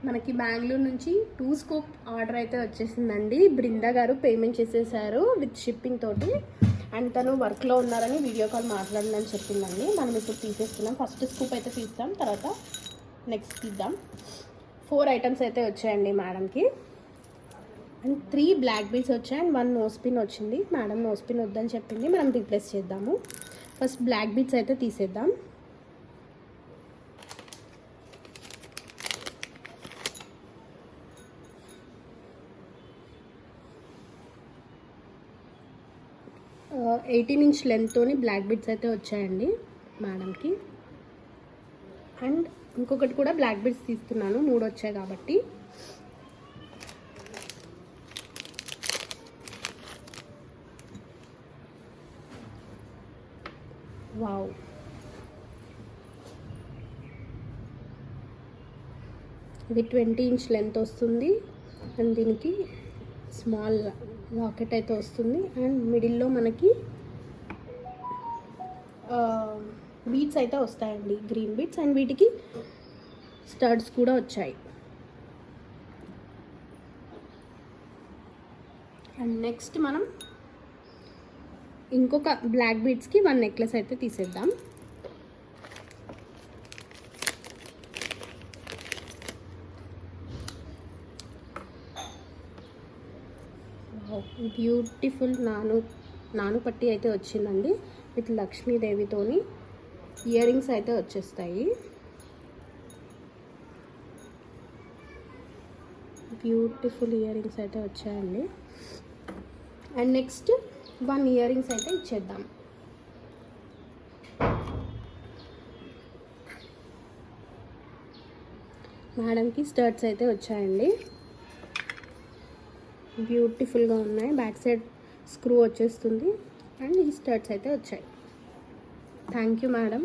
మనకి బెంగళూరు నుంచి 2 scoop order అయితే వచ్చేసిందండి. బృందా గారు పేమెంట్ చేసేసారు విత్ షిప్పింగ్ తోటి. అండ్ తను వర్క్లో ఉన్నారని వీడియో కాల్ మాట్లాడదని చెప్పిందండి. మనం ఇప్పుడు తీసేస్తున్నాం. ఫస్ట్ స్కూప్ అయితే తీస్తాం, తర్వాత నెక్స్ట్ తీద్దాం. 4 ఐటమ్స్ అయితే వచ్చాయండి మేడంకి. అండ్ 3 బ్లాక్ బీడ్స్ వచ్చాయి అండ్ 1 నోస్ పిన్ వచ్చింది. మేడం నోస్ పిన్ వద్దని చెప్పింది, మనం రీప్లేస్ చేద్దాము. ఫస్ట్ బ్లాక్ బీడ్స్ అయితే తీసేద్దాం. ఆ 18 ఇంచ్ లెంత్తోని బ్లాక్ బీడ్స్ అయితే వచ్చాయండి మేడంకి. అండ్ ఇంకొకటి కూడా బ్లాక్ బీడ్స్ తీస్తున్నాను, 3 వచ్చాయి కాబట్టి. వావ్, ఇది 20 ఇంచ్ లెంత్ వస్తుంది. అండ్ దీనికి స్మాల్ లాకెట్ అయితే వస్తుంది. అండ్ మిడిల్లో మనకి బీడ్స్ అయితే వస్తాయండి, గ్రీన్ బీడ్స్. అండ్ వీటికి స్టడ్స్ కూడా వచ్చాయి. అండ్ నెక్స్ట్ మనం ఇంకొక బ్లాక్ బీడ్స్కి 1 నెక్లెస్ అయితే తీసేద్దాం. బ్యూటిఫుల్ నాను పట్టి అయితే వచ్చిందండి విత్ లక్ష్మీదేవితోని. ఇయర్ రింగ్స్ అయితే వచ్చేస్తాయి. బ్యూటిఫుల్ ఇయర్ రింగ్స్ అయితే వచ్చాయండి. అండ్ నెక్స్ట్ 1 ఇయర్ రింగ్స్ అయితే ఇచ్చేద్దాం. మేడంకి స్టర్ట్స్ అయితే వచ్చాయండి, బ్యూటిఫుల్గా ఉన్నాయి. బ్యాక్ సైడ్ స్క్రూ వచ్చేస్తుంది. అండ్ ఈ స్టర్ట్స్ అయితే వచ్చాయి. Thank you madam.